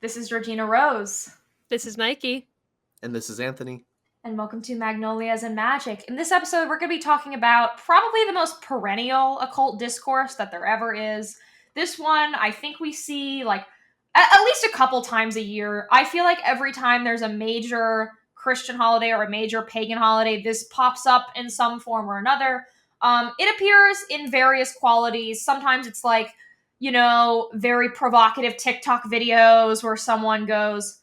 This is Georgina Rose. This is Nike. And this is Anthony. And welcome to Magnolias and Magic. In this episode, we're going to be talking about probably the most perennial occult discourse that there ever is. This one, I think we see at least a couple times a year. I feel like every time there's a major Christian holiday or a major pagan holiday, this pops up in some form or another. It appears in various qualities. Sometimes it's very provocative TikTok videos where someone goes,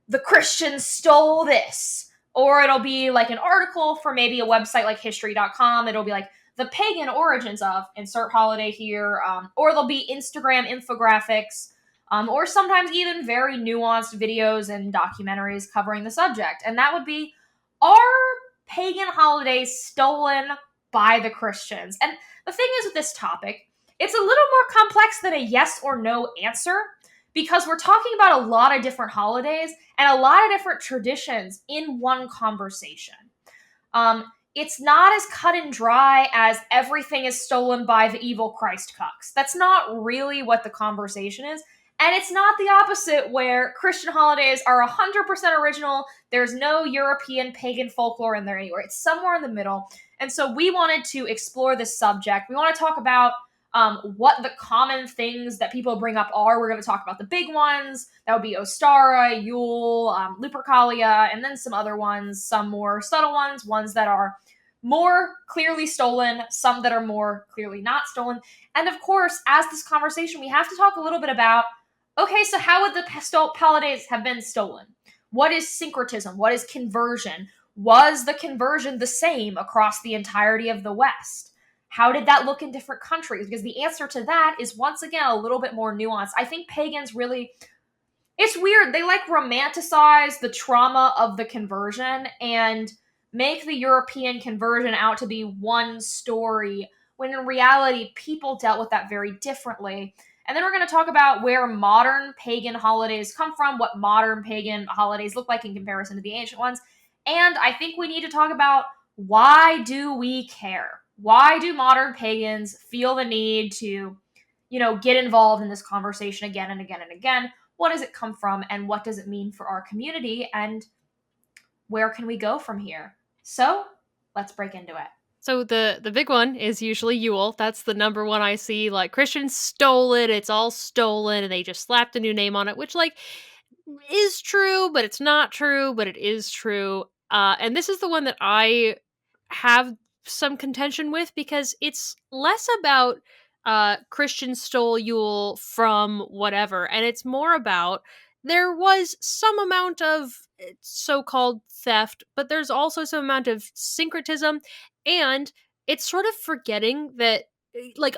the Christians stole this. Or it'll be like an article for maybe a website like history.com. It'll be like the pagan origins of insert holiday here. Or there'll be Instagram infographics. Or sometimes even very nuanced videos and documentaries covering the subject. And that would be, are pagan holidays stolen by the Christians? And the thing is with this topic, it's a little more complex than a yes or no answer, because we're talking about a lot of different holidays and a lot of different traditions in one conversation. It's not as cut and dry as everything is stolen by the evil Christ cucks. That's not really what the conversation is. And it's not the opposite, where Christian holidays are 100% original. There's no European pagan folklore in there anywhere. It's somewhere in the middle. And so we wanted to explore this subject. We want to talk about what the common things that people bring up are. We're going to talk about the big ones. That would be Ostara, Yule, Lupercalia, and then some other ones, some more subtle ones that are more clearly stolen, some that are more clearly not stolen. And of course, as this conversation, we have to talk a little bit about, okay, so how would the holidays have been stolen? What is syncretism? What is conversion? Was the conversion the same across the entirety of the West? How did that look in different countries? Because the answer to that is, once again, a little bit more nuanced. I think pagans really, it's weird. They romanticize the trauma of the conversion and make the European conversion out to be one story, when in reality, people dealt with that very differently. And then we're going to talk about where modern pagan holidays come from, what modern pagan holidays look like in comparison to the ancient ones. And I think we need to talk about, why do we care? Why do modern pagans feel the need to, get involved in this conversation again and again and again? What does it come from, and what does it mean for our community, and where can we go from here? So let's break into it. So the big one is usually Yule. That's the number one I see. Like, Christians stole it. It's all stolen, and they just slapped a new name on it, which is true, but it's not true, but it is true. And this is the one that I have some contention with, because it's less about Christians stole Yule from whatever, and it's more about, there was some amount of so-called theft, but there's also some amount of syncretism, and it's sort of forgetting that,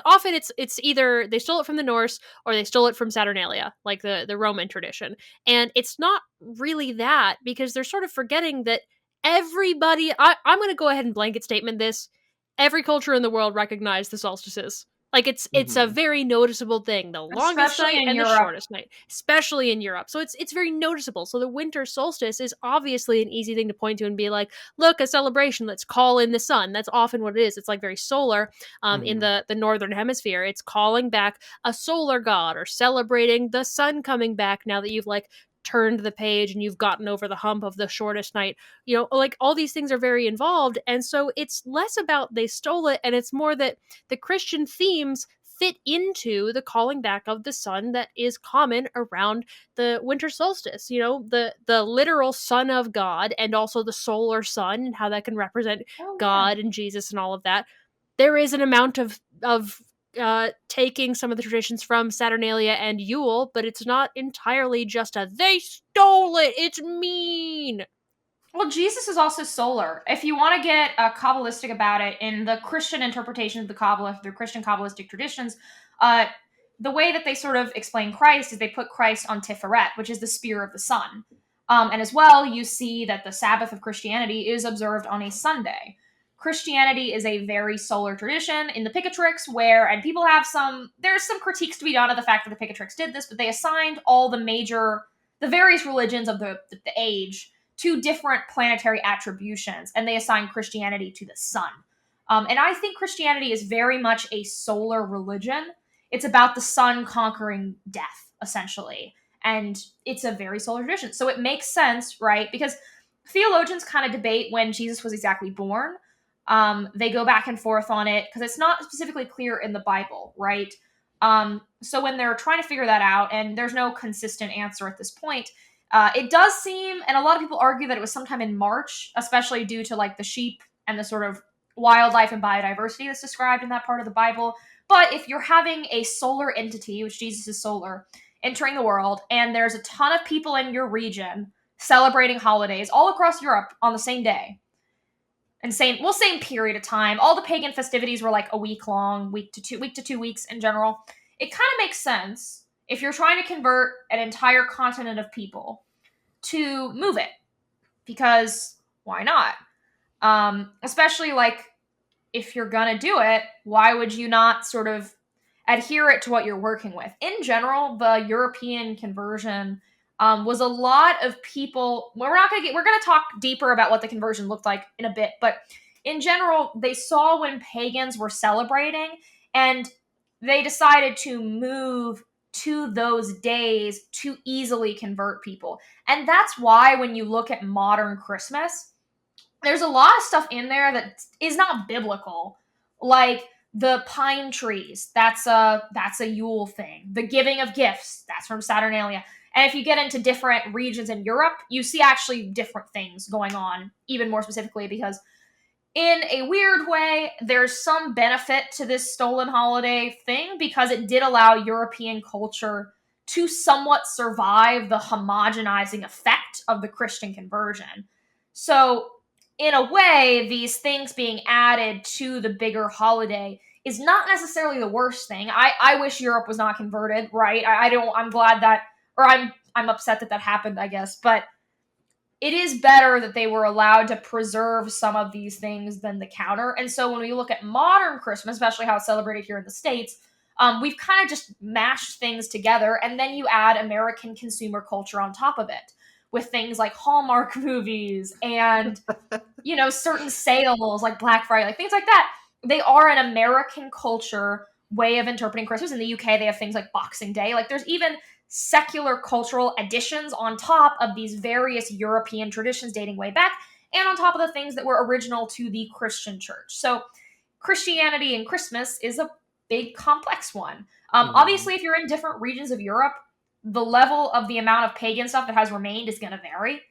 often it's either they stole it from the Norse or they stole it from Saturnalia, like the Roman tradition. And it's not really that, because they're sort of forgetting that everybody, I'm going to go ahead and blanket statement this, every culture in the world recognized the solstices. It's a very noticeable thing. The longest night and the shortest night, especially in Europe. So it's very noticeable. So the winter solstice is obviously an easy thing to point to and be like, look, a celebration. Let's call in the sun. That's often what it is. It's very solar. In the northern hemisphere, it's calling back a solar god or celebrating the sun coming back now that you've turned the page and you've gotten over the hump of the shortest night. All these things are very involved. And so it's less about they stole it, and it's more that the Christian themes fit into the calling back of the sun that is common around the winter solstice. The literal son of God, and also the solar sun, and how that can represent God and Jesus and all of that. There is an amount of taking some of the traditions from Saturnalia and Yule, but it's not entirely just they stole it, it's mean. Well, Jesus is also solar. If you want to get Kabbalistic about it, in the Christian interpretation of the Kabbalah, the Christian Kabbalistic traditions, the way that they sort of explain Christ is they put Christ on Tiferet, which is the spear of the sun. And as well, you see that the Sabbath of Christianity is observed on a Sunday. Christianity is a very solar tradition in the Picatrix, and people have there's some critiques to be done of the fact that the Picatrix did this, but they assigned all the various religions of the age to different planetary attributions, and they assigned Christianity to the sun. And I think Christianity is very much a solar religion. It's about the sun conquering death, essentially. And it's a very solar tradition. So it makes sense, right? Because theologians kind of debate when Jesus was exactly born. They go back and forth on it because it's not specifically clear in the Bible, right? So when they're trying to figure that out, and there's no consistent answer at this point, it does seem, and a lot of people argue that it was sometime in March, especially due to like the sheep and the sort of wildlife and biodiversity that's described in that part of the Bible. But if you're having a solar entity, which Jesus is solar, entering the world, and there's a ton of people in your region celebrating holidays all across Europe on the same day, and same period of time. All the pagan festivities were like a week long, week to 2 weeks in general. It kind of makes sense if you're trying to convert an entire continent of people to move it, because why not? Especially like if you're gonna do it, why would you not sort of adhere it to what you're working with? In general, the European conversion was a lot of people. We're gonna talk deeper about what the conversion looked like in a bit, but in general, they saw when pagans were celebrating, and they decided to move to those days to easily convert people. And that's why when you look at modern Christmas, there's a lot of stuff in there that is not biblical, like the pine trees. That's a Yule thing. The giving of gifts, that's from Saturnalia. And if you get into different regions in Europe, you see actually different things going on, even more specifically, because in a weird way, there's some benefit to this stolen holiday thing because it did allow European culture to somewhat survive the homogenizing effect of the Christian conversion. So, in a way, these things being added to the bigger holiday is not necessarily the worst thing. I wish Europe was not converted, right? I don't. I'm glad that, or I'm upset that that happened, I guess, but it is better that they were allowed to preserve some of these things than the counter. And so when we look at modern Christmas, especially how it's celebrated here in the States, we've kind of just mashed things together. And then you add American consumer culture on top of it with things like Hallmark movies and, certain sales like Black Friday, like things like that. They are an American culture way of interpreting Christmas. In the UK, they have things like Boxing Day. Like there's even secular cultural additions on top of these various European traditions dating way back, and on top of the things that were original to the Christian church. So, Christianity and Christmas is a big, complex one. Mhm. Obviously, if you're in different regions of Europe, the level of the amount of pagan stuff that has remained is going to vary,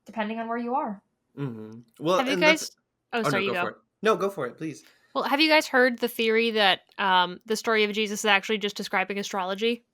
depending on where you are. Well, Have you and that's guys? Oh, oh, no, sorry, you go go. for it. No, go for it, please. Well, have you guys heard the theory that the story of Jesus is actually just describing astrology?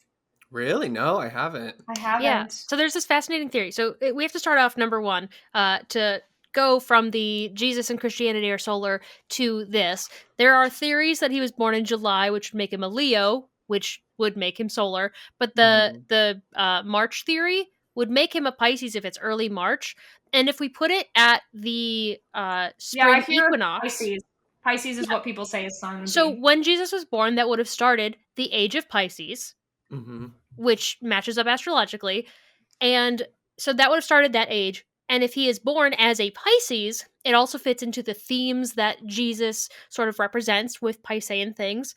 Really? No, I haven't. I Yeah. haven't. So there's this fascinating theory. So we have to start off number one to go from the Jesus and Christianity are solar to this. There are theories that he was born in July, which would make him a Leo, which would make him solar. But the Mhm. the March theory would make him a Pisces if it's early March. And if we put it at the Yeah, I spring hear equinox, Pisces. Pisces is yeah. what people say his sun would So be. when Jesus was born, that would have started the age of Pisces, Mhm. which matches up astrologically. And so that would have started that age. And if he is born as a Pisces, it also fits into the themes that Jesus sort of represents with Piscean things.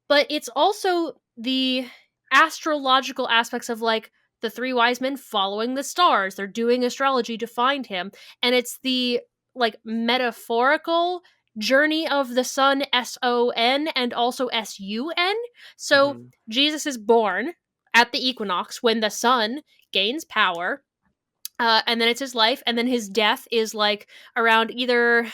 But it's also the astrological aspects of like the three wise men following the stars. They're doing astrology to find him. And it's the like metaphorical journey of the sun, SON, and also SUN. So Mhm. Jesus is born at the equinox when the sun gains power. And then it's his life, and then his death is like around either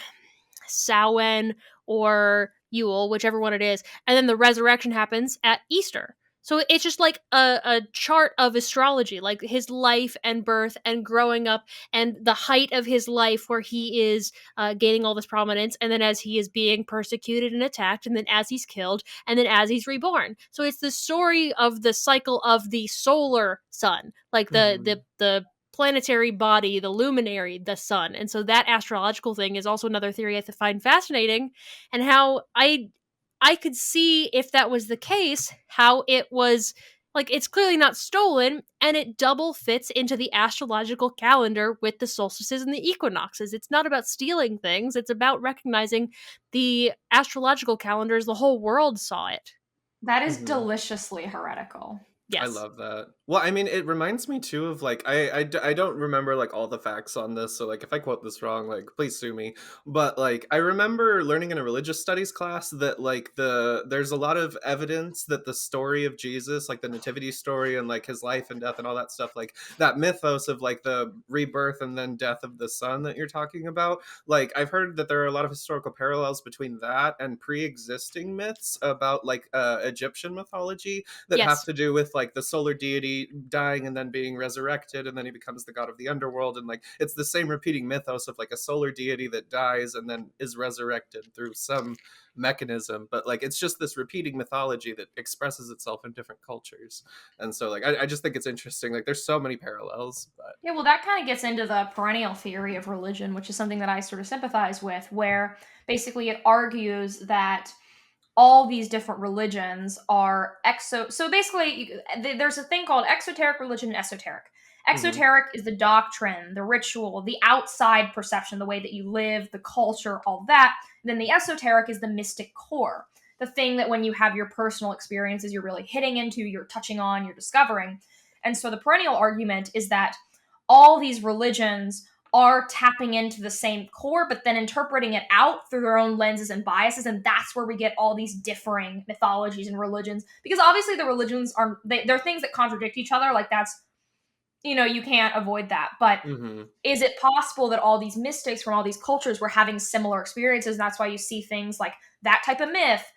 Samhain or Yule, whichever one it is, and then the resurrection happens at Easter. So it's just like a chart of astrology, like his life and birth and growing up and the height of his life where he is gaining all this prominence, and then as he is being persecuted and attacked, and then as he's killed, and then as he's reborn. So it's the story of the cycle of the solar sun, like Mhm. the planetary body, the luminary, the sun. And so that astrological thing is also another theory I find fascinating, and how I could see if that was the case, how it was like it's clearly not stolen and it double fits into the astrological calendar with the solstices and the equinoxes. It's not about stealing things, it's about recognizing the astrological calendars the whole world saw it. That is Mhm. deliciously heretical. I Yes. love that. Well, I mean, it reminds me too of like I don't remember like all the facts on this, so like if I quote this wrong, like please sue me. But like I remember learning in a religious studies class that like there's a lot of evidence that the story of Jesus, like the nativity story and like his life and death and all that stuff, like that mythos of like the rebirth and then death of the son that you're talking about. Like I've heard that there are a lot of historical parallels between that and pre-existing myths about like Egyptian mythology that have Yes. to do with like the solar deity dying and then being resurrected and then he becomes the god of the underworld, and like it's the same repeating mythos of like a solar deity that dies and then is resurrected through some mechanism, but like it's just this repeating mythology that expresses itself in different cultures. And so like I just think it's interesting, like there's so many parallels. But Yeah, well, that kind of gets into the perennial theory of religion, which is something that I sort of sympathize with, where basically it argues that all these different religions are so basically there's a thing called exoteric religion and esoteric. mm-hmm, Exoteric is the doctrine, the ritual, the outside perception, the way that you live, the culture, all that. And then the esoteric is the mystic core, the thing that when you have your personal experiences you're really hitting into, you're touching on, you're discovering. And so the perennial argument is that all these religions are tapping into the same core, but then interpreting it out through their own lenses and biases. And that's where we get all these differing mythologies and religions. Because obviously the religions they're things that contradict each other. Like that's, you can't avoid that. But mm-hmm, is it possible that all these mystics from all these cultures were having similar experiences? And that's why you see things like that type of myth,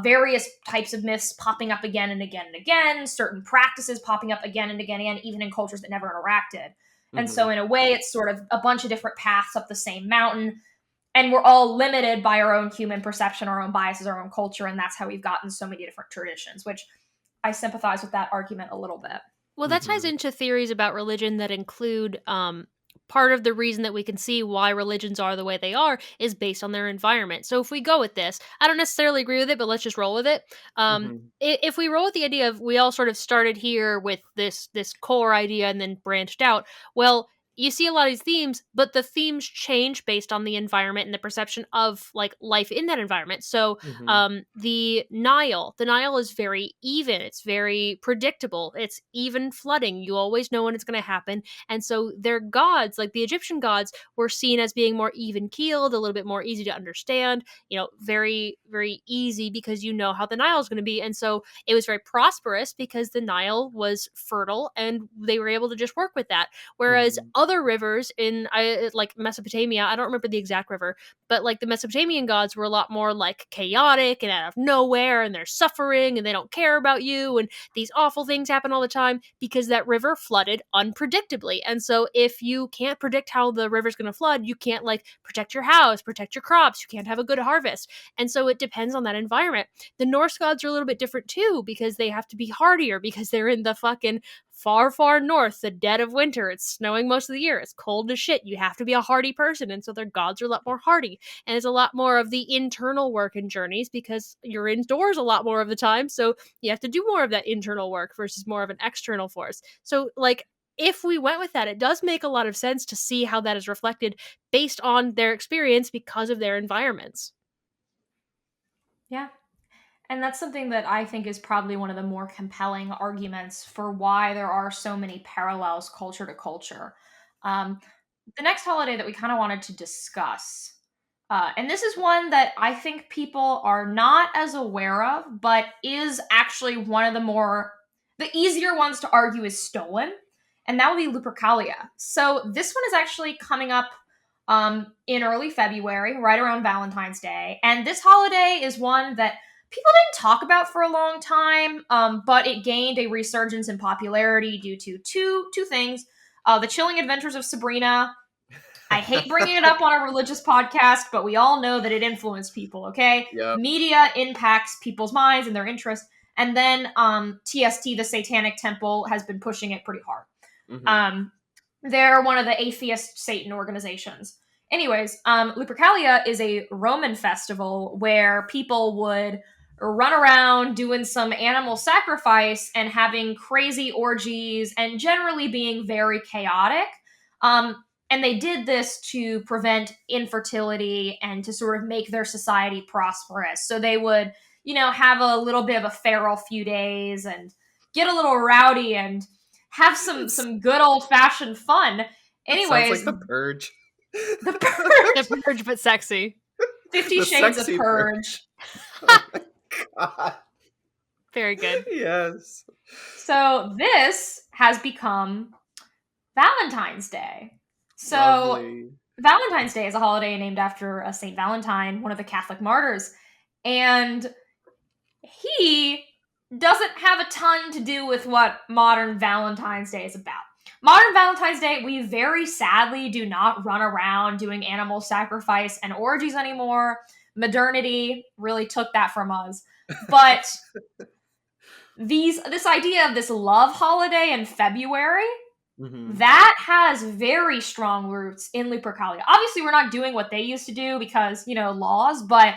various types of myths popping up again and again and again, certain practices popping up again and again and again, even in cultures that never interacted. And mm-hmm. so, in a way, it's sort of a bunch of different paths up the same mountain. And we're all limited by our own human perception, our own biases, our own culture. And that's how we've gotten so many different traditions, which I sympathize with that argument a little bit. Well, that ties Mm-hmm. into theories about religion that include part of the reason that we can see why religions are the way they are is based on their environment. So if we go with this, I don't necessarily agree with it, but let's just roll with it. Mm-hmm. If we roll with the idea of we all sort of started here with this core idea and then branched out, well, you see a lot of these themes, but the themes change based on the environment and the perception of like life in that environment. So Mm-hmm. the Nile is very even, it's very predictable, it's even flooding, you always know when it's going to happen. And so their gods, like the Egyptian gods, were seen as being more even keeled, a little bit more easy to understand, very very easy because you know how the Nile is going to be. And so it was very prosperous because the Nile was fertile and they were able to just work with that. Whereas Mm-hmm. other rivers in like Mesopotamia, I don't remember the exact river, but like the Mesopotamian gods were a lot more like chaotic and out of nowhere, and they're suffering and they don't care about you, and these awful things happen all the time because that river flooded unpredictably. And so if you can't predict how the river's going to flood, you can't like protect your house, protect your crops, you can't have a good harvest. And so it depends on that environment. The Norse gods are a little bit different too because they have to be hardier because they're in the fucking far, far north, the dead of winter. It's snowing most of the year. It's cold as shit. You have to be a hardy person. And so their gods are a lot more hardy. And it's a lot more of the internal work and journeys because you're indoors a lot more of the time. So you have to do more of that internal work versus more of an external force. So, like, if we went with that, it does make a lot of sense to see how that is reflected based on their experience because of their environments. Yeah. And that's something that I think is probably one of the more compelling arguments for why there are so many parallels culture to culture. Um, the next holiday that we kind of wanted to discuss, and this is one that I think people are not as aware of, but is actually one of the easier ones to argue is stolen, and that would be Lupercalia. So this one is actually coming up in early February, right around Valentine's Day, and this holiday is one that people didn't talk about for a long time, but it gained a resurgence in popularity due to two things: the chilling adventures of Sabrina. I hate bringing it up on a religious podcast, but we all know that it influenced people. Okay, Yep. media impacts people's minds and their interests, and then TST, the Satanic Temple, has been pushing it pretty hard. Mm-hmm. Um, they're one of the atheist Satan organizations. Anyways, Lupercalia is a Roman festival where people would run around doing some animal sacrifice and having crazy orgies and generally being very chaotic. And they did this to prevent infertility and to sort of make their society prosperous. So they would, have a little bit of a feral few days and get a little rowdy and have some good old fashioned fun. It sounds like Anyways, the Purge. the Purge, The Purge, but sexy. 50 The Shades of sexy Purge. Oh my god. Very good. Yes. So this has become Valentine's Day. So Lovely. Valentine's Day is a holiday named after Saint Valentine, one of the Catholic martyrs, and he doesn't have a ton to do with what modern Valentine's Day is about. Modern Valentine's Day, we very sadly do not run around doing animal sacrifice and orgies anymore. Modernity really took that from us. But this idea of this love holiday in February, that has very strong roots in Lupercalia. Obviously, we're not doing what they used to do because, laws, but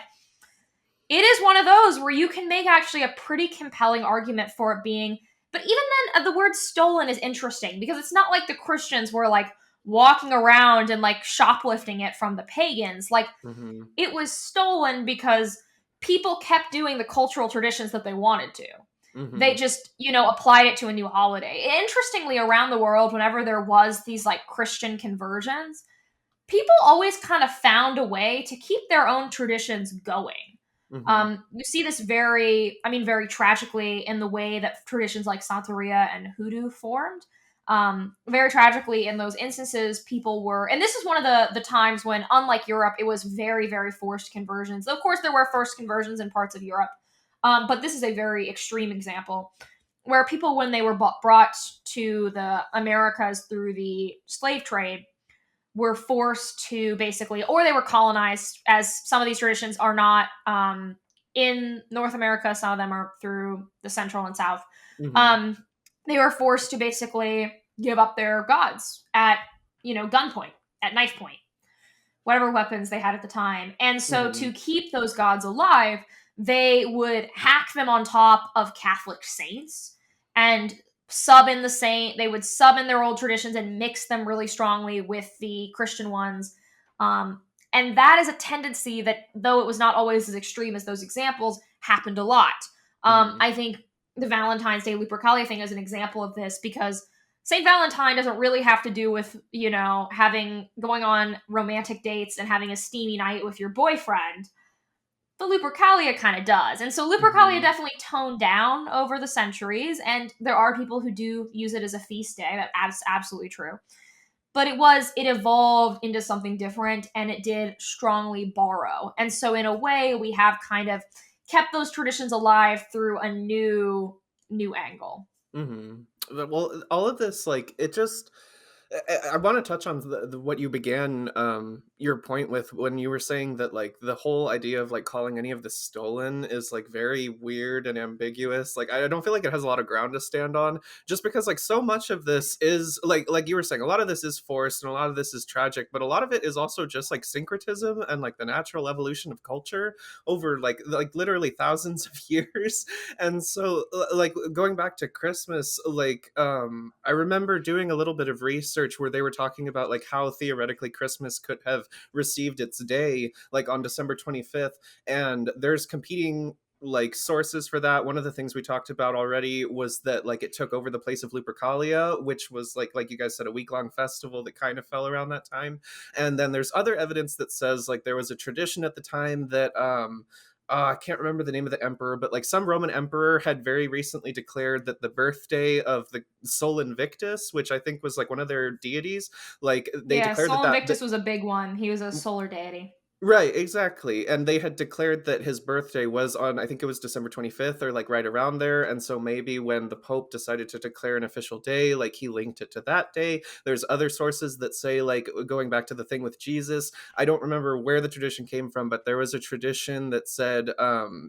it is one of those where you can make actually a pretty compelling argument for it being. But even then, the word stolen is interesting because it's not like the Christians were like walking around and like shoplifting it from the pagans. Like, it was stolen because people kept doing the cultural traditions that they wanted to. They just, applied it to a new holiday. Interestingly, around the world, whenever there was these like Christian conversions, people always kind of found a way to keep their own traditions going. You see this very tragically in the way that traditions like Santeria and Hoodoo formed. Very tragically, in those instances, people were, and this is one of the times when, unlike Europe, it was very, very forced conversions. Of course, there were forced conversions in parts of Europe, but this is a very extreme example where people, when they were brought to the Americas through the slave trade, were forced to basically, or they were colonized, as some of these traditions are not in North America. Some of them are through the Central and South. They were forced to basically give up their gods at, gunpoint, at knife point, whatever weapons they had at the time. And so to keep those gods alive, they would hack them on top of Catholic saints and they would sub in their old traditions and mix them really strongly with the Christian ones. And that is a tendency that, though it was not always as extreme as those examples, happened a lot. I think the Valentine's Day Lupercalia thing is an example of this, because St. Valentine doesn't really have to do with, going on romantic dates and having a steamy night with your boyfriend. The Lupercalia kind of does. And so Lupercalia definitely toned down over the centuries, and there are people who do use it as a feast day. That's absolutely true. But it evolved into something different, and it did strongly borrow. And so in a way, we have kind of kept those traditions alive through a new angle. Well, all of this, like, it just, I want to touch on what you began your point with when you were saying that, like, the whole idea of like calling any of this stolen is like very weird and ambiguous. Like, I don't feel like it has a lot of ground to stand on, just because like so much of this is like you were saying, a lot of this is forced and a lot of this is tragic, but a lot of it is also just like syncretism and like the natural evolution of culture over like literally thousands of years. And so like going back to Christmas, like I remember doing a little bit of research where they were talking about like how theoretically Christmas could have received its day like on December 25th, and there's competing like sources for that. One of the things we talked about already was that like it took over the place of Lupercalia, which was like you guys said, a week-long festival that kind of fell around that time. And then there's other evidence that says like there was a tradition at the time that I can't remember the name of the emperor, but like some Roman emperor had very recently declared that the birthday of the Sol Invictus, which I think was like one of their deities, like they declared Sol that Invictus was a big one. He was a solar deity. Right, exactly. And they had declared that his birthday was on, I think it was December 25th or like right around there. And so maybe when the Pope decided to declare an official day, like he linked it to that day. There's other sources that say, like, going back to the thing with Jesus, I don't remember where the tradition came from, but there was a tradition that said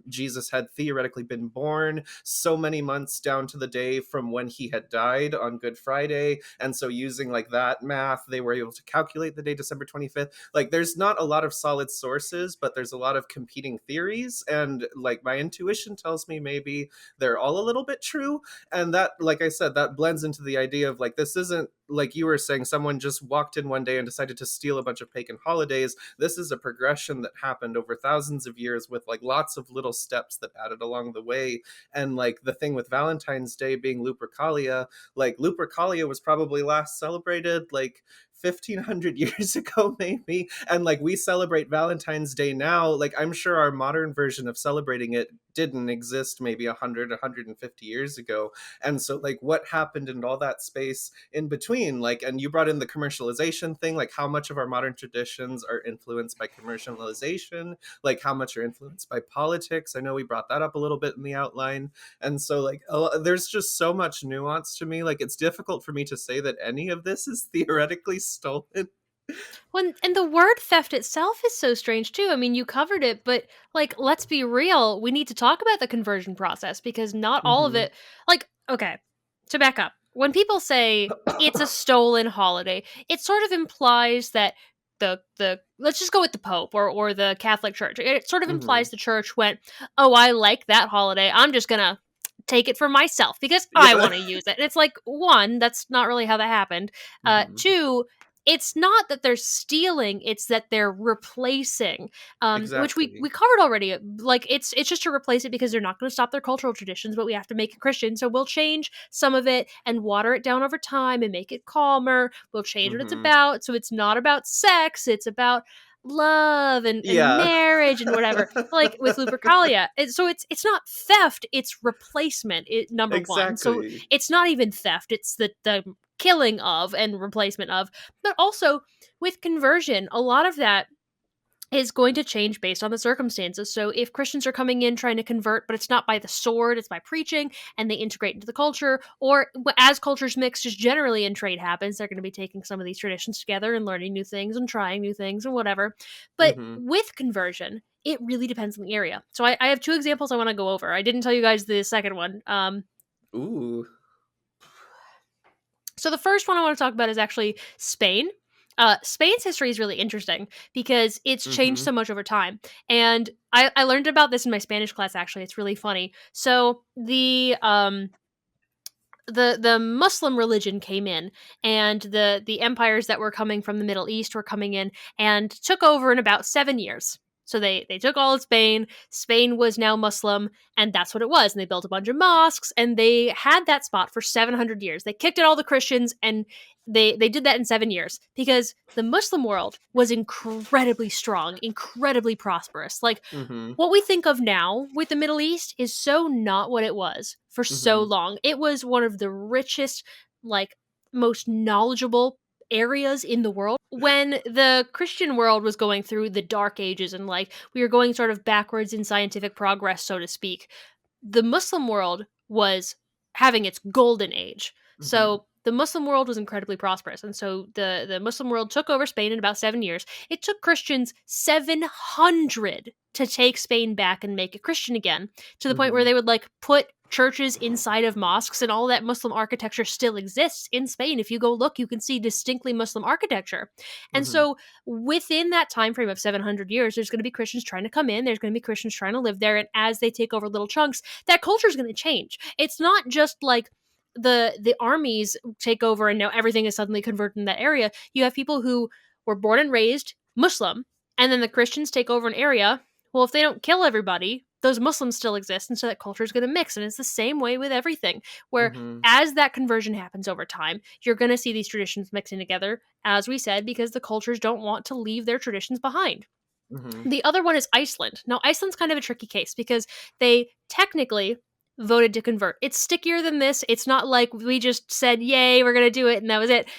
Jesus had theoretically been born so many months down to the day from when he had died on Good Friday. And so using like that math, they were able to calculate the day December 25th. Like, there's not a lot of solid sources, but there's a lot of competing theories, and like my intuition tells me maybe they're all a little bit true. And that, like I said, that blends into the idea of like this isn't like you were saying, someone just walked in one day and decided to steal a bunch of pagan holidays. This is a progression that happened over thousands of years with like lots of little steps that added along the way. And like the thing with Valentine's Day being Lupercalia, like Lupercalia was probably last celebrated like 1500 years ago maybe, and like we celebrate Valentine's Day now. Like I'm sure our modern version of celebrating it didn't exist maybe 150 years ago. And so like what happened in all that space in between, like, and you brought in the commercialization thing, like how much of our modern traditions are influenced by commercialization, like how much are influenced by politics. I know we brought that up a little bit in the outline. And so like there's just so much nuance to me. Like it's difficult for me to say that any of this is theoretically stolen. Well, and the word theft itself is so strange too. I mean, you covered it, but like, let's be real. We need to talk about the conversion process because not all of Mm-hmm. it. Like, okay, to back up, when people say it's a stolen holiday, it sort of implies that the let's just go with the Pope or the Catholic Church. It sort of Mm-hmm. implies the church went, oh, I like that holiday. I'm just gonna take it for myself because I Yeah. want to use it. And it's like, one, that's not really how that happened. Mm-hmm. Two, it's not that they're stealing, it's that they're replacing, which we Exactly. covered already. Like it's just to replace it because they're not going to stop their cultural traditions, but we have to make it Christian, so we'll change some of it and water it down over time and make it calmer. We'll change what it's Mm-hmm. about, so it's not about sex, it's about love and Yeah. marriage and whatever, like with Lupercalia. So it's not theft, it's replacement, number one. So Exactly. it's not even theft, it's the killing of and replacement of. But also with conversion, a lot of that is going to change based on the circumstances. So if Christians are coming in trying to convert, but it's not by the sword, it's by preaching, and they integrate into the culture, or as cultures mix, just generally in trade happens, they're going to be taking some of these traditions together and learning new things and trying new things and whatever. But Mm-hmm. with conversion, it really depends on the area. So I have two examples I want to go over. I didn't tell you guys the second one. Ooh. So the first one I want to talk about is actually Spain. Spain's history is really interesting because it's changed Mm-hmm. so much over time. And I learned about this in my Spanish class, actually. It's really funny. So the Muslim religion came in, and the empires that were coming from the Middle East were coming in and took over in about 7 years. So they took all of Spain. Spain was now Muslim, and that's what it was. And they built a bunch of mosques, and they had that spot for 700 years. They kicked out all the Christians, and they did that in 7 years because the Muslim world was incredibly strong, incredibly prosperous. Like Mm-hmm. what we think of now with the Middle East is so not what it was for so Mm-hmm. long. It was one of the richest, like, most knowledgeable areas in the world. When the Christian world was going through the dark ages and like we were going sort of backwards in scientific progress, so to speak, the Muslim world was having its golden age. Mm-hmm. So the Muslim world was incredibly prosperous. And so the Muslim world took over Spain in about 7 years. It took Christians 700 to take Spain back and make it Christian again, to the point where Mm-hmm. they would like put churches inside of mosques, and all that Muslim architecture still exists in Spain. If you go look, you can see distinctly Muslim architecture. And Mm-hmm. so within that time frame of 700 years, there's going to be Christians trying to come in, there's going to be Christians trying to live there, and as they take over little chunks, that culture is going to change. It's not just like the armies take over and now everything is suddenly converted in that area. You have people who were born and raised Muslim, and then the Christians take over an area. Well, if they don't kill everybody, those Muslims still exist, and so that culture is going to mix. And it's the same way with everything, where Mm-hmm. as that conversion happens over time, you're going to see these traditions mixing together, as we said, because the cultures don't want to leave their traditions behind. Mm-hmm. The other one is Iceland. Now, Iceland's kind of a tricky case because they technically voted to convert. It's stickier than this. It's not like we just said, "Yay, we're going to do it," and that was it.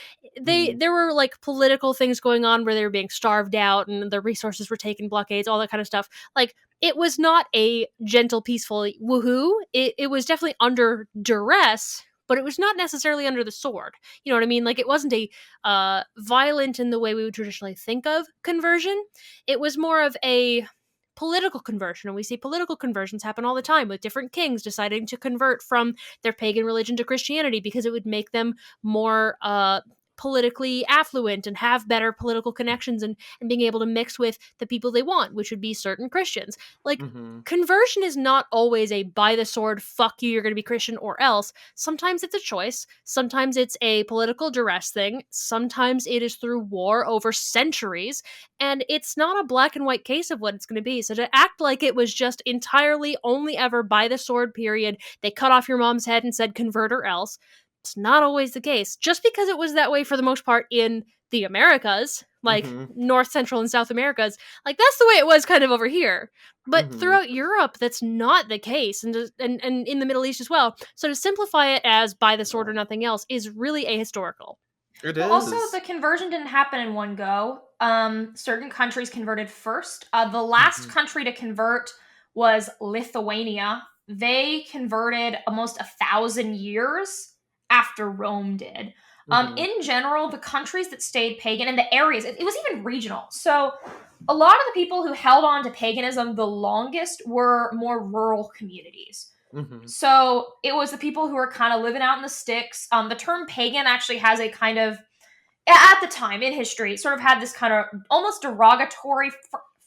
Mm-hmm. There were like political things going on where they were being starved out and the resources were taken, blockades, all that kind of stuff. Like it was not a gentle, peaceful woohoo. It was definitely under duress, but it was not necessarily under the sword. You know what I mean? Like it wasn't a violent in the way we would traditionally think of conversion. It was more of a political conversion, and we see political conversions happen all the time with different kings deciding to convert from their pagan religion to Christianity because it would make them more politically affluent and have better political connections and being able to mix with the people they want, which would be certain Christians. Like, Mm-hmm. conversion is not always a by the sword, fuck you, you're going to be Christian or else. Sometimes it's a choice. Sometimes it's a political duress thing. Sometimes it is through war over centuries. And it's not a black and white case of what it's going to be. So to act like it was just entirely only ever by the sword period, they cut off your mom's head and said convert or else, it's not always the case. Just because it was that way for the most part in the Americas, like Mm-hmm. North, Central, and South Americas, like that's the way it was kind of over here. But Mm-hmm. throughout Europe, that's not the case, and in the Middle East as well. So to simplify it as by the sword or nothing else is really ahistorical. It Well, also, is. the conversion didn't happen in one go. Certain countries converted first. The last Mm-hmm. country to convert was Lithuania. They converted almost 1,000 years after Rome did. Mm-hmm. In general, the countries that stayed pagan and the areas, it was even regional. So, a lot of the people who held on to paganism the longest were more rural communities. Mm-hmm. So it was the people who were kind of living out in the sticks. The term pagan actually has a kind of, at the time in history, it sort of had this kind of almost derogatory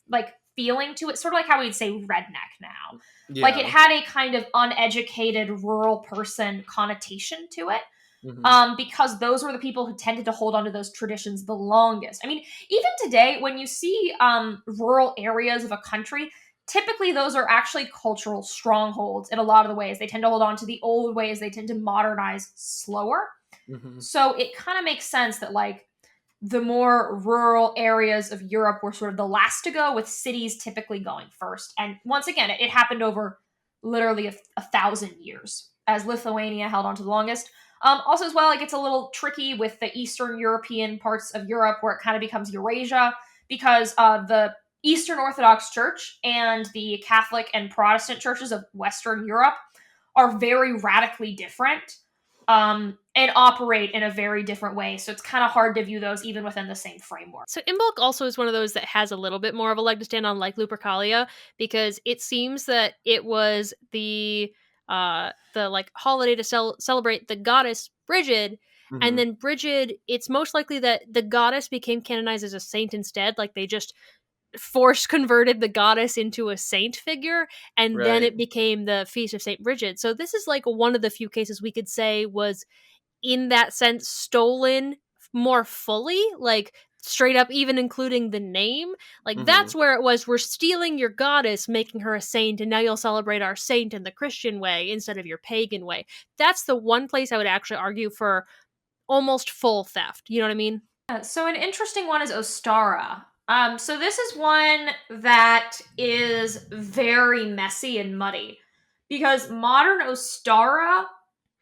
like feeling to it, sort of like how we'd say redneck now. Like it Yeah. had a kind of uneducated rural person connotation to it. Mm-hmm. Because those were the people who tended to hold on to those traditions the longest. I mean, even today, when you see rural areas of a country, typically those are actually cultural strongholds in a lot of the ways. They tend to hold on to the old ways, they tend to modernize slower. Mm-hmm. So it kind of makes sense that, like, the more rural areas of Europe were sort of the last to go, with cities typically going first. And once again, it happened over literally 1,000 years, as Lithuania held on to the longest. Also, as well, it gets a little tricky with the Eastern European parts of Europe, where it kind of becomes Eurasia, because the Eastern Orthodox Church and the Catholic and Protestant churches of Western Europe are very radically different, and operate in a very different way. So it's kind of hard to view those even within the same framework. So Imbolc also is one of those that has a little bit more of a leg to stand on, like Lupercalia, because it seems that it was the like holiday to celebrate the goddess Brigid, and Mm-hmm. then Brigid, it's most likely that the goddess became canonized as a saint instead, like they just force converted the goddess into a saint figure, and then Right. it became the Feast of Saint Brigid. So this is like one of the few cases we could say was in that sense stolen more fully, like straight up even including the name. Like Mm-hmm. that's where it was, we're stealing your goddess, making her a saint, and now you'll celebrate our saint in the Christian way instead of your pagan way. That's the one place I would actually argue for almost full theft. You know what I mean? So an interesting one is Ostara. So this is one that is very messy and muddy, because modern Ostara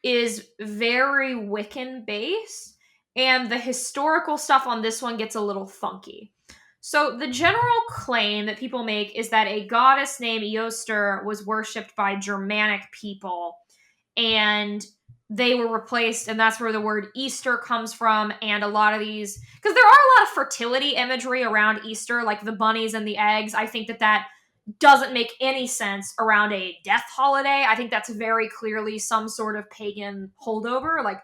is very Wiccan based, and the historical stuff on this one gets a little funky. So the general claim that people make is that a goddess named Eoster was worshipped by Germanic people, and they were replaced, and that's where the word Easter comes from. And a lot of these, because there are a lot of fertility imagery around Easter, like the bunnies and the eggs. I think that doesn't make any sense around a death holiday. I think that's very clearly some sort of pagan holdover. Like,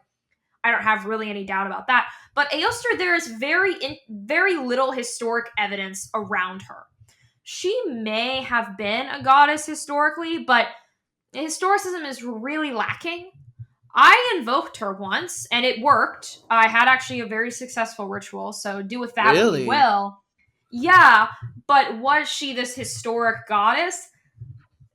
I don't have really any doubt about that. But Aoster, there is very little historic evidence around her. She may have been a goddess historically, but historicism is really lacking. I invoked her once and it worked. I had actually a very successful ritual, so do with that what you Really? will. Yeah, but was she this historic goddess?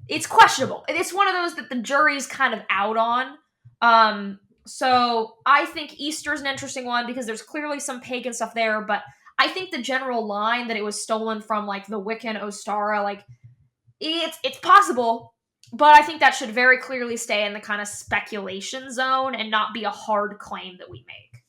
It's questionable. It's one of those that the jury's kind of out on. So I think Easter's an interesting one because there's clearly some pagan stuff there, but I think the general line that it was stolen from, like, the Wiccan Ostara, like, it's possible, but I think that should very clearly stay in the kind of speculation zone and not be a hard claim that we make.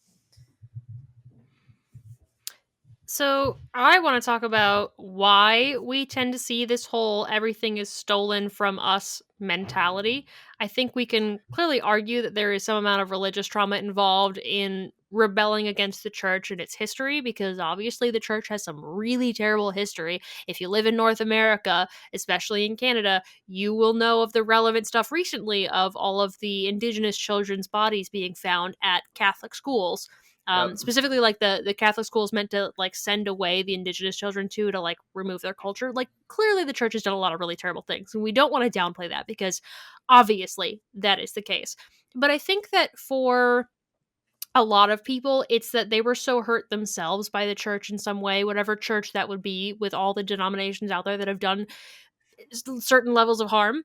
So I want to talk about why we tend to see this whole everything is stolen from us mentality. I think we can clearly argue that there is some amount of religious trauma involved in rebelling against the church and its history, because obviously the church has some really terrible history. If you live in North America, especially in Canada, you will know of the relevant stuff recently of all of the Indigenous children's bodies being found at Catholic schools. Yep. Specifically, like the Catholic schools meant to like send away the indigenous children to like remove their culture. Like clearly the church has done a lot of really terrible things, and we don't want to downplay that because obviously that is the case. But I think that for a lot of people, it's that they were so hurt themselves by the church in some way, whatever church that would be, with all the denominations out there that have done certain levels of harm.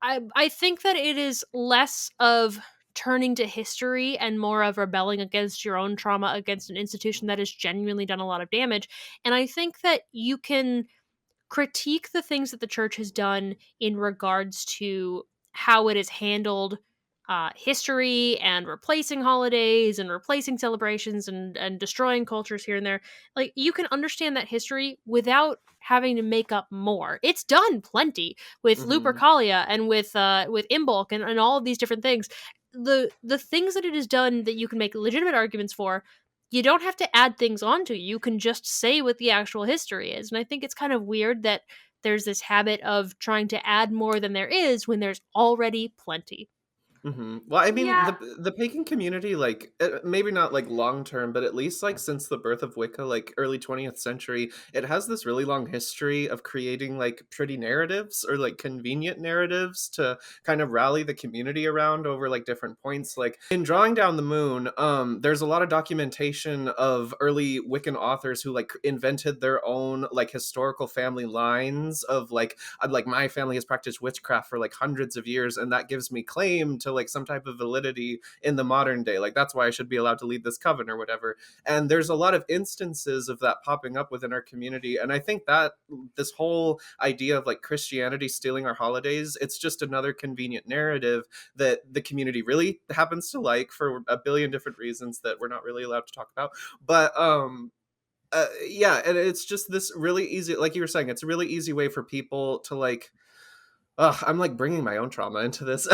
I think that it is less of turning to history and more of rebelling against your own trauma against an institution that has genuinely done a lot of damage. And I think that you can critique the things that the church has done in regards to how it has handled history and replacing holidays and replacing celebrations and destroying cultures here and there. Like you can understand that history without having to make up more. It's done plenty with Hmm. Lupercalia and with Imbolc and all of these different things. The things that it has done that you can make legitimate arguments for, you don't have to add things onto. You can just say what the actual history is. And I think it's kind of weird that there's this habit of trying to add more than there is when there's already plenty. Well, I mean, Yeah, the pagan community, like maybe not like long term, but at least like since the birth of Wicca, like early 20th century, it has this really long history of creating like pretty narratives or like convenient narratives to kind of rally the community around over like different points. Like in Drawing Down the Moon, there's a lot of documentation of early Wiccan authors who like invented their own like historical family lines of like my family has practiced witchcraft for like hundreds of years, and that gives me claim to like some type of validity in the modern day. Like that's why I should be allowed to lead this coven or whatever. And there's a lot of instances of that popping up within our community. And I think that this whole idea of like Christianity stealing our holidays, it's just another convenient narrative that the community really happens to like for a billion different reasons that we're not really allowed to talk about. But yeah, and it's just this really easy, like you were saying, it's a really easy way for people to like I'm like bringing my own trauma into this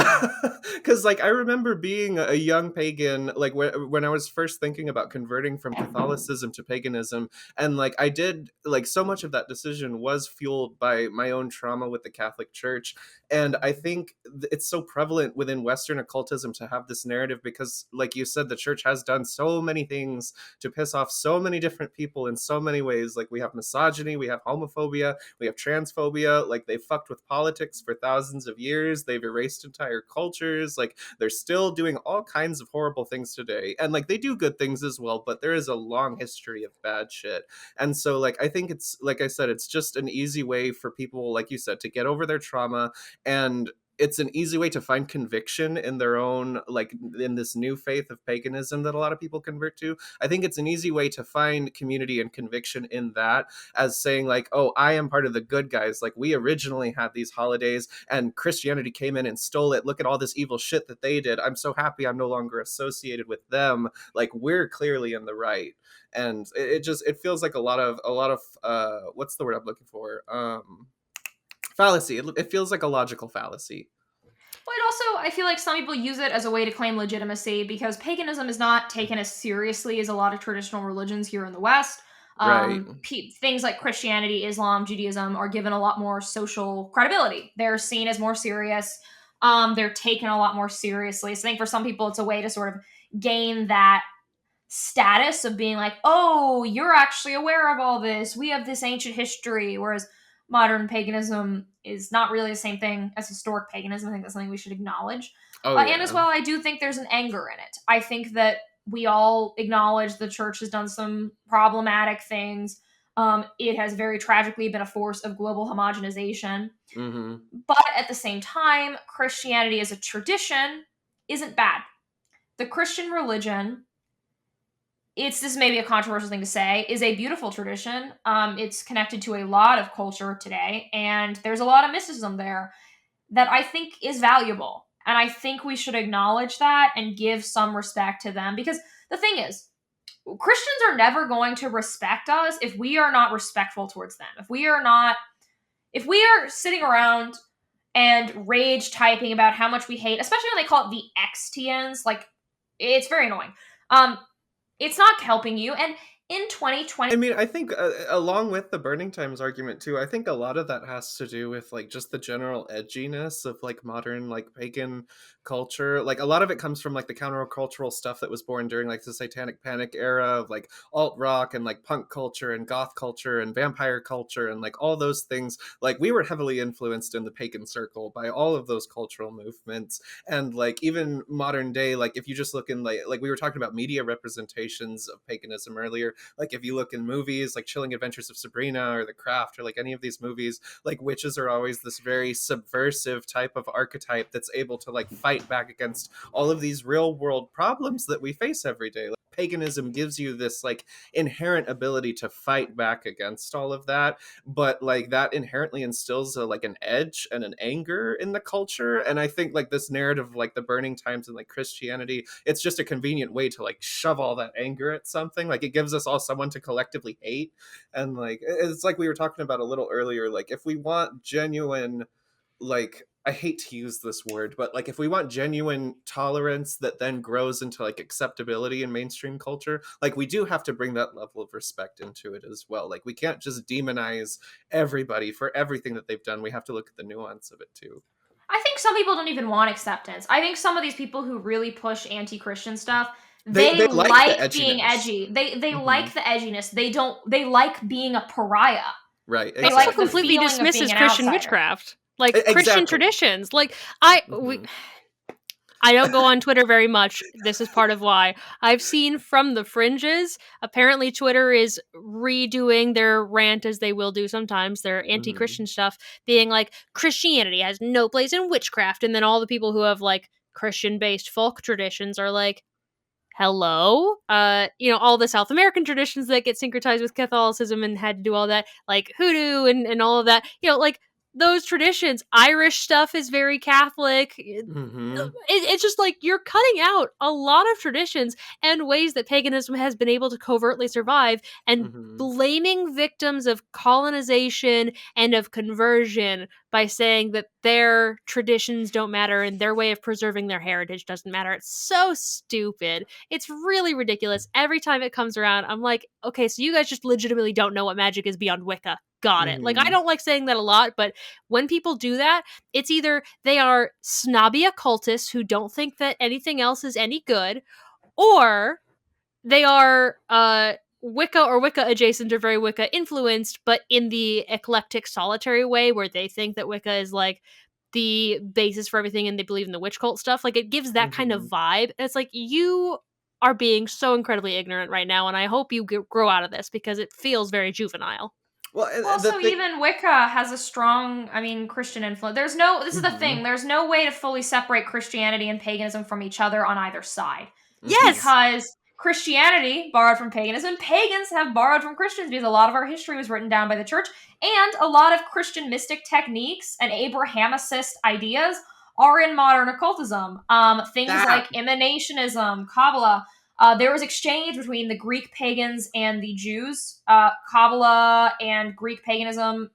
because like I remember being a young pagan, like when I was first thinking about converting from Catholicism to paganism, and like I did, like so much of that decision was fueled by my own trauma with the Catholic Church. And I think it's so prevalent within Western occultism to have this narrative because, like you said, the church has done so many things to piss off so many different people in so many ways. Like we have misogyny, we have homophobia, we have transphobia. Like they fucked with politics for thousands of years. They've erased entire cultures. Like they're still doing all kinds of horrible things today. And like they do good things as well, but there is a long history of bad shit. And so like I think it's, like I said, it's just an easy way for people, like you said, to get over their trauma. And it's an easy way to find conviction in their own, like in this new faith of paganism that a lot of people convert to. I think it's an easy way to find community and conviction in that, as saying like, oh, I am part of the good guys. Like we originally had these holidays and Christianity came in and stole it. Look at all this evil shit that they did. I'm so happy I'm no longer associated with them. Like we're clearly in the right. And it just, it feels like a lot of what's the word I'm looking for, fallacy. It feels like a logical fallacy. well, it also, I feel like some people use it as a way to claim legitimacy because paganism is not taken as seriously as a lot of traditional religions here in the West. Right. Things like Christianity, Islam, Judaism are given a lot more social credibility. They're seen as more serious. They're taken a lot more seriously. So I think for some people, it's a way to sort of gain that status of being like, oh, you're actually aware of all this. We have this ancient history. Whereas modern paganism is not really the same thing as historic paganism. I think that's something we should acknowledge. Oh And as yeah. well, I do think there's an anger in it. I think that we all acknowledge the church has done some problematic things. It has very tragically been a force of global homogenization. Mm-hmm. But at the same time, Christianity as a tradition isn't bad. The Christian religion, it's this may be a controversial thing to say, is a beautiful tradition. It's connected to a lot of culture today, and there's a lot of mysticism there that I think is valuable. And I think we should acknowledge that and give some respect to them because the thing is, Christians are never going to respect us if we are not respectful towards them. If we are sitting around and rage typing about how much we hate, especially when they call it the XTNs, like it's very annoying. It's not helping you. And in 2020. I mean, I think along with the Burning Times argument too, I think a lot of that has to do with like just the general edginess of like modern like pagan culture. Like a lot of it comes from like the countercultural stuff that was born during like the Satanic Panic era of like alt rock and like punk culture and goth culture and vampire culture and like all those things. Like we were heavily influenced in the pagan circle by all of those cultural movements. And like even modern day, like if you just look in like we were talking about media representations of paganism earlier, like if you look in movies like Chilling Adventures of Sabrina or The Craft or like any of these movies, like witches are always this very subversive type of archetype that's able to like fight back against all of these real world problems that we face every day. Like, paganism gives you this like inherent ability to fight back against all of that, but like that inherently instills like an edge and an anger in the culture. And I think like this narrative, like the Burning Times and like Christianity, it's just a convenient way to like shove all that anger at something. Like it gives us all someone to collectively hate. And like it's like we were talking about a little earlier, like if we want genuine, like I hate to use this word, but like if we want genuine tolerance that then grows into like acceptability in mainstream culture, like we do have to bring that level of respect into it as well. Like we can't just demonize everybody for everything that they've done. We have to look at the nuance of it too. I think some people don't even want acceptance. I think some of these people who really push anti-Christian stuff, They they like the like being edginess. edgy. They Mhm. like the edginess. They like being a pariah. Right, They It also like the exactly. completely feeling of being dismisses an Christian outsider. witchcraft. Like Christian Exactly. traditions. Like Mhm. I don't go on Twitter very much. This is part of why. I've seen from the fringes, apparently Twitter is redoing their rant, as they will do sometimes, their Mhm. anti-Christian stuff, being like, Christianity has no place in witchcraft. And then all the people who have like Christian-based folk traditions are like, hello? All the South American traditions that get syncretized with Catholicism and had to do all that, like hoodoo and all of that. Like those traditions. Irish stuff is very Catholic. Mhm. It's just like you're cutting out a lot of traditions and ways that paganism has been able to covertly survive, and Mhm. blaming victims of colonization and of conversion by saying that their traditions don't matter and their way of preserving their heritage doesn't matter. It's so stupid. It's really ridiculous. Every time it comes around, I'm like, okay, so you guys just legitimately don't know what magic is beyond Wicca. Got it. Like, I Mhm. don't like saying that a lot, but when people do that, it's either they are snobby occultists who don't think that anything else is any good, or they are Wicca or Wicca adjacent or very Wicca influenced, but in the eclectic solitary way where they think that Wicca is like the basis for everything and they believe in the witch cult stuff. Like it gives that kind of Mhm. vibe. And it's like you are being so incredibly ignorant right now, and I hope you grow out of this because it feels very juvenile. Well, the Also, thing. even Wicca has a strong, Christian influence. This is the Mhm. thing, there's no way to fully separate Christianity and paganism from each other on either side. Mhm. Yes! Because Christianity borrowed from paganism, pagans have borrowed from Christians because a lot of our history was written down by the church, and a lot of Christian mystic techniques and Abrahamicist ideas are in modern occultism. Things That. like emanationism, Kabbalah. There was exchange between the Greek pagans and the Jews. Kabbalah and Greek paganism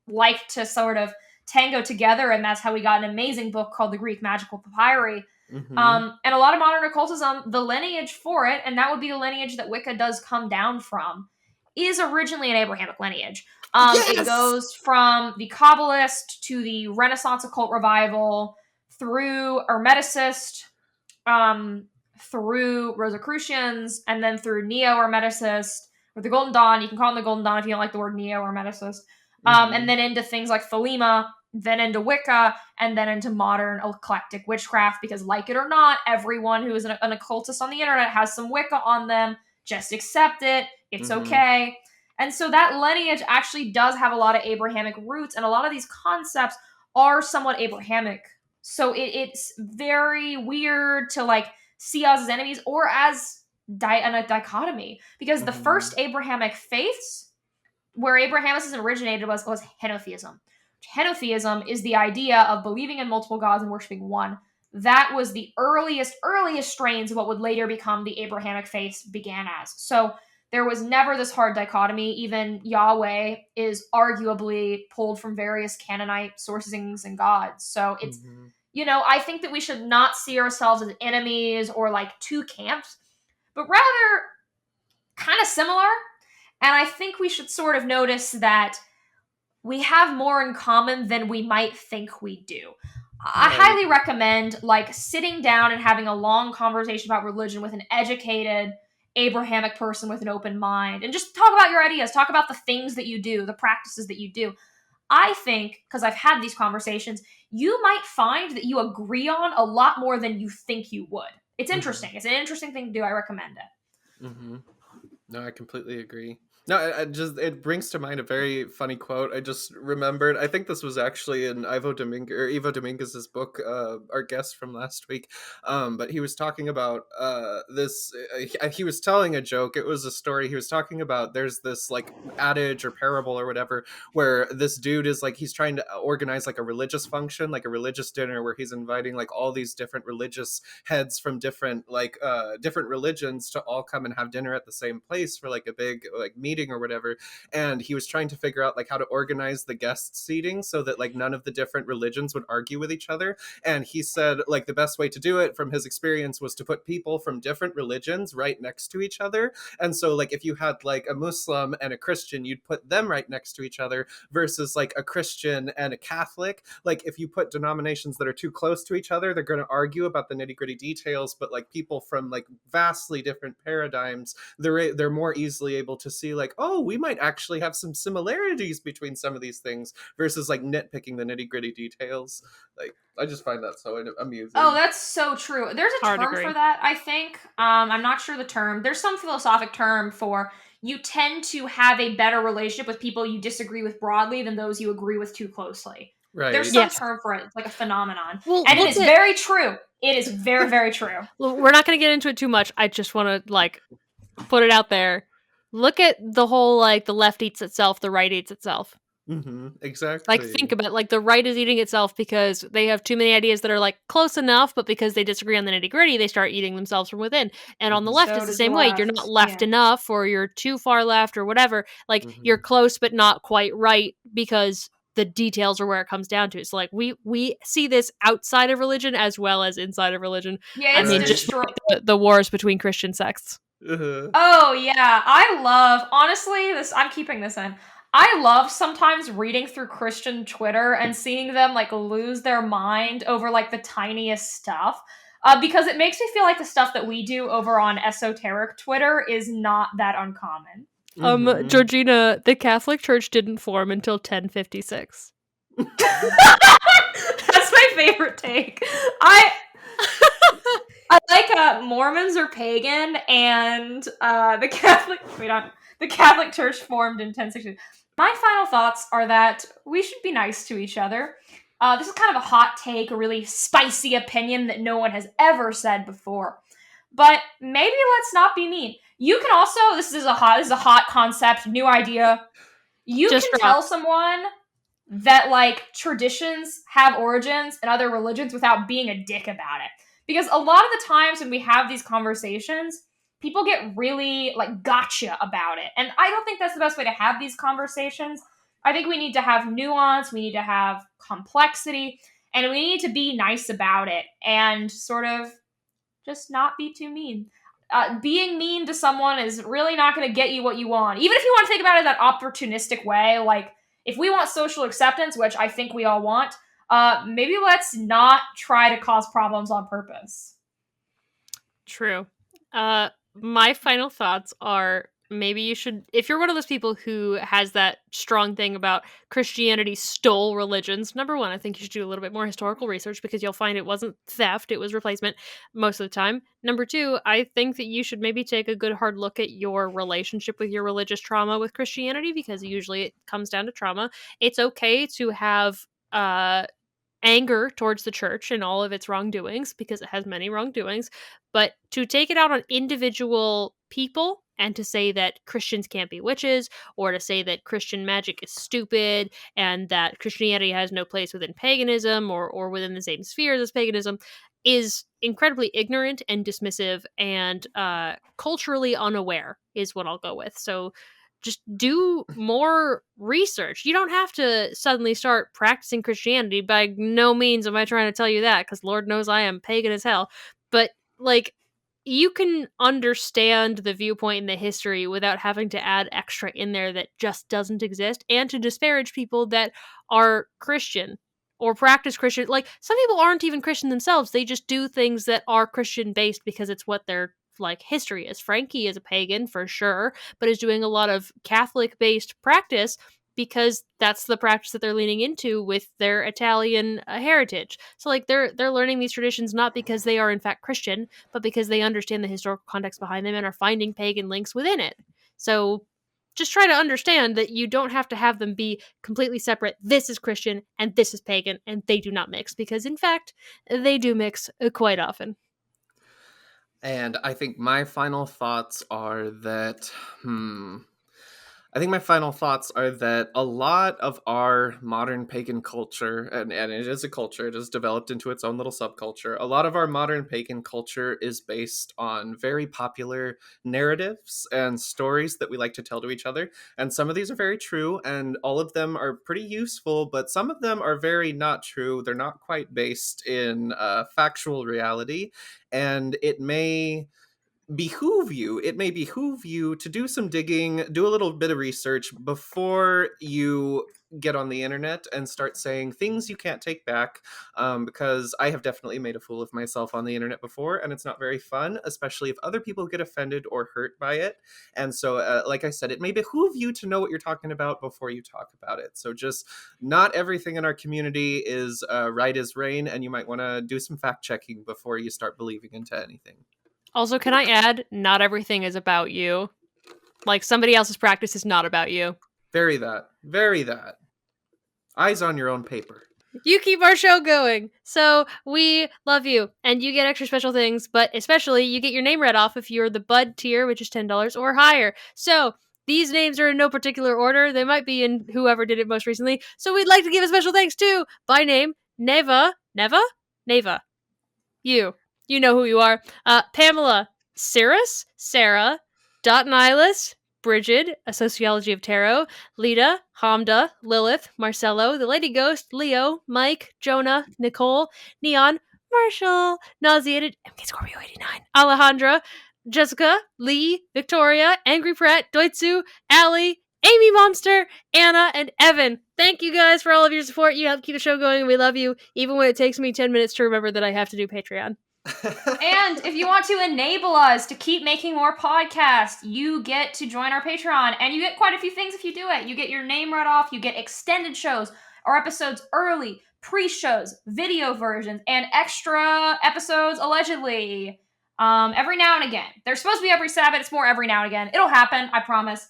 like to sort of tango together, and that's how we got an amazing book called the Greek Magical Papyri. Mhm. And a lot of modern occultism, the lineage for it, and that would be the lineage that Wicca does come down from, is originally an Abrahamic lineage. It Yes. goes from the Kabbalist to the Renaissance occult revival through Hermeticist, um, through Rosicrucians, and then through Neo-Hermeticist, or the Golden Dawn. You can call them the Golden Dawn if you don't like the word Neo-Hermeticist. And Mhm. then into things like Thelema, then into Wicca, and then into modern eclectic witchcraft, because like it or not, everyone who is an occultist on the internet has some Wicca on them. Just accept it. It's Mhm. okay. And so that lineage actually does have a lot of Abrahamic roots, and a lot of these concepts are somewhat Abrahamic. So it's very weird to like see us as enemies or as a dichotomy, because the Mhm. first Abrahamic faiths where Abrahamicism originated was henotheism. Henotheism is the idea of believing in multiple gods and worshiping one. That was the earliest strains of what would later become the Abrahamic faiths began as. So there was never this hard dichotomy. Even Yahweh is arguably pulled from various Canaanite sourcings and gods. So it's, Mhm. I think that we should not see ourselves as enemies or like two camps, but rather kind of similar. And I think we should sort of notice that we have more in common than we might think we do. I Right. highly recommend like sitting down and having a long conversation about religion with an educated Abrahamic person with an open mind and just talk about your ideas, talk about the things that you do, the practices that you do. I think, because I've had these conversations, you might find that you agree on a lot more than you think you would. It's interesting. It's an interesting thing to do. I recommend it. Mm-hmm. No, I completely agree. No, I just it brings to mind a very funny quote. I just remembered. I think this was actually in Ivo Dominguez's book, our guest from last week. But he was talking about this. He was telling a joke. It was a story. He was talking about there's this like adage or parable or whatever where this dude is like he's trying to organize like a religious function, like a religious dinner where he's inviting like all these different religious heads from different religions to all come and have dinner at the same place for like a big like meeting or whatever. And he was trying to figure out like how to organize the guest seating so that like none of the different religions would argue with each other. And he said like the best way to do it from his experience was to put people from different religions right next to each other. And so like if you had like a Muslim and a Christian, you'd put them right next to each other versus like a Christian and a Catholic. Like if you put denominations that are too close to each other, they're going to argue about the nitty-gritty details. But like people from like vastly different paradigms, they're more easily able to see like, oh, we might actually have some similarities between some of these things versus like nitpicking the nitty-gritty details. Like I just find that so amusing. Oh, that's so true. There's a term for that, I think. I'm not sure the term. There's some philosophic term for you tend to have a better relationship with people you disagree with broadly than those you agree with too closely. Right. There's some term for it. It's like a phenomenon. Well, and it is very true. It is very, very true. We're not going to get into it too much. I just want to like put it out there. Look at the whole like the left eats itself, the right eats itself. Mm-hmm. Exactly. Like think about it, like the right is eating itself because they have too many ideas that are like close enough, but because they disagree on the nitty gritty, they start eating themselves from within. And on the left, it's the same way. You're not left enough, or you're too far left, or whatever. Like you're close, but not quite right because the details are where it comes down to. So like we see this outside of religion as well as inside of religion. Yeah, it's just the wars between Christian sects. Oh yeah, I love honestly this. I'm keeping this in. I love sometimes reading through Christian Twitter and seeing them like lose their mind over like the tiniest stuff. Because it makes me feel like the stuff that we do over on esoteric Twitter is not that uncommon. Georgina, the Catholic Church didn't form until 1056. That's my favorite take. I like Mormons are pagan and the Catholic Church formed in 1060. My final thoughts are that we should be nice to each other. This is kind of a hot take, a really spicy opinion that no one has ever said before. But maybe let's not be mean. You can also, this is a hot concept, new idea. You can tell someone that like traditions have origins in other religions without being a dick about it. Because a lot of the times when we have these conversations, people get really like gotcha about it. And I don't think that's the best way to have these conversations. I think we need to have nuance, we need to have complexity, and we need to be nice about it and sort of just not be too mean. Being mean to someone is really not going to get you what you want. Even if you want to think about it that opportunistic way, like if we want social acceptance, which I think we all want, maybe let's not try to cause problems on purpose. True. My final thoughts are maybe you should, if you're one of those people who has that strong thing about Christianity stole religions, number one, I think you should do a little bit more historical research because you'll find it wasn't theft, it was replacement most of the time. Number two, I think that you should maybe take a good hard look at your relationship with your religious trauma with Christianity because usually it comes down to trauma. It's okay to have anger towards the church and all of its wrongdoings because it has many wrongdoings, but to take it out on individual people and to say that Christians can't be witches or to say that Christian magic is stupid and that Christianity has no place within paganism or within the same spheres as paganism is incredibly ignorant and dismissive and culturally unaware is what I'll go with. So just do more research. You don't have to suddenly start practicing Christianity. By no means am I trying to tell you that, because Lord knows I am pagan as hell. But, like, you can understand the viewpoint and the history without having to add extra in there that just doesn't exist, and to disparage people that are Christian or practice Christian. Like, some people aren't even Christian themselves. They just do things that are Christian based because it's what their like history is. Frankie is a pagan for sure, but is doing a lot of Catholic based practice because that's the practice that they're leaning into with their Italian heritage. So like they're learning these traditions not because they are in fact Christian, but because they understand the historical context behind them and are finding pagan links within it. So just try to understand that you don't have to have them be completely separate. This is Christian and this is pagan, and they do not mix, because in fact they do mix quite often. And I think my final thoughts are that, I think my final thoughts are that a lot of our modern pagan culture, and it is a culture, it has developed into its own little subculture. A lot of our modern pagan culture is based on very popular narratives and stories that we like to tell to each other. And some of these are very true, and all of them are pretty useful, but some of them are very not true. They're not quite based in factual reality. And it may behoove you to do some digging, do a little bit of research before you get on the internet and start saying things you can't take back, because I have definitely made a fool of myself on the internet before, and it's not very fun, especially if other people get offended or hurt by it. And so like I said, it may behoove you to know what you're talking about before you talk about it. So just, not everything in our community is right as rain, and you might want to do some fact checking before you start believing into anything. Also, can I add, not everything is about you. Like, somebody else's practice is not about you. Very that. Eyes on your own paper. You keep our show going. So we love you, and you get extra special things, but especially you get your name read off if you're the Bud tier, which is $10 or higher. So these names are in no particular order. They might be in whoever did it most recently. So we'd like to give a special thanks to, by name, Neva. You know who you are. Pamela, Cirrus, Sarah, Dot Nihilus, Brigid, A Sociology of Tarot, Lita, Hamda, Lilith, Marcello, The Lady Ghost, Leo, Mike, Jonah, Nicole, Neon, Marshall, Nauseated, MK Scorpio 89, Alejandra, Jessica, Lee, Victoria, Angry Pratt, Doitsu, Allie, Amy Monster, Anna, and Evan. Thank you guys for all of your support. You help keep the show going, and we love you, even when it takes me 10 minutes to remember that I have to do Patreon. And if you want to enable us to keep making more podcasts, you get to join our Patreon, and you get quite a few things if you do it. You get your name read off, you get extended shows, or episodes early, pre-shows, video versions, and extra episodes, allegedly, every now and again. They're supposed to be every Sabbath, it's more every now and again. It'll happen, I promise.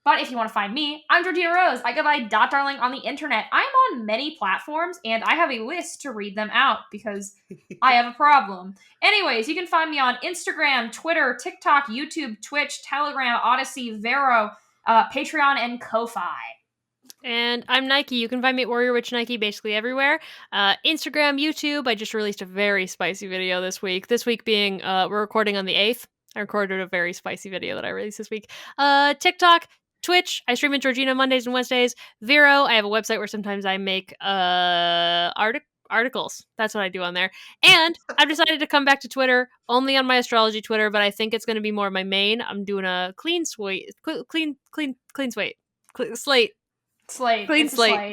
But if you want to find me, I'm Georgina Rose. I go by Dot Darling on the internet. I'm on many platforms, and I have a list to read them out because I have a problem. Anyways, you can find me on Instagram, Twitter, TikTok, YouTube, Twitch, Telegram, Odyssey, Vero, Patreon, and Ko-Fi. And I'm Nike. You can find me at Warrior Witch Nike basically everywhere. Instagram, YouTube. I just released a very spicy video this week. This week being, we're recording on the 8th. I recorded a very spicy video that I released this week. TikTok, Twitch, I stream at Georgina Mondays and Wednesdays. Vero, I have a website where sometimes I make articles. That's what I do on there. And I've decided to come back to Twitter, only on my astrology Twitter, but I think it's going to be more my main. I'm doing a clean slate. Clean slate.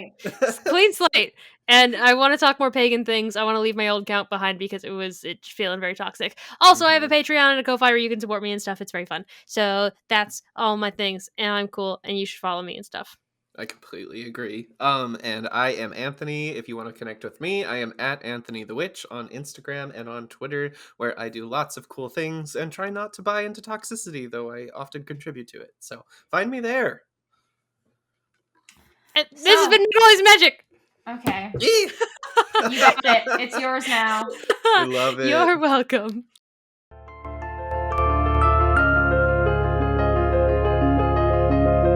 And I want to talk more pagan things. I want to leave my old account behind because it's feeling very toxic. Also, I have a Patreon and a Ko-Fi where you can support me and stuff. It's very fun. So that's all my things, and I'm cool, and you should follow me and stuff. I completely agree. And I am Anthony. If you want to connect with me, I am at Anthony the Witch on Instagram and on Twitter, where I do lots of cool things and try not to buy into toxicity, though I often contribute to it. So find me there. This has been Magnolias Magic. Okay. You got it. It's yours now. I love it. You're welcome.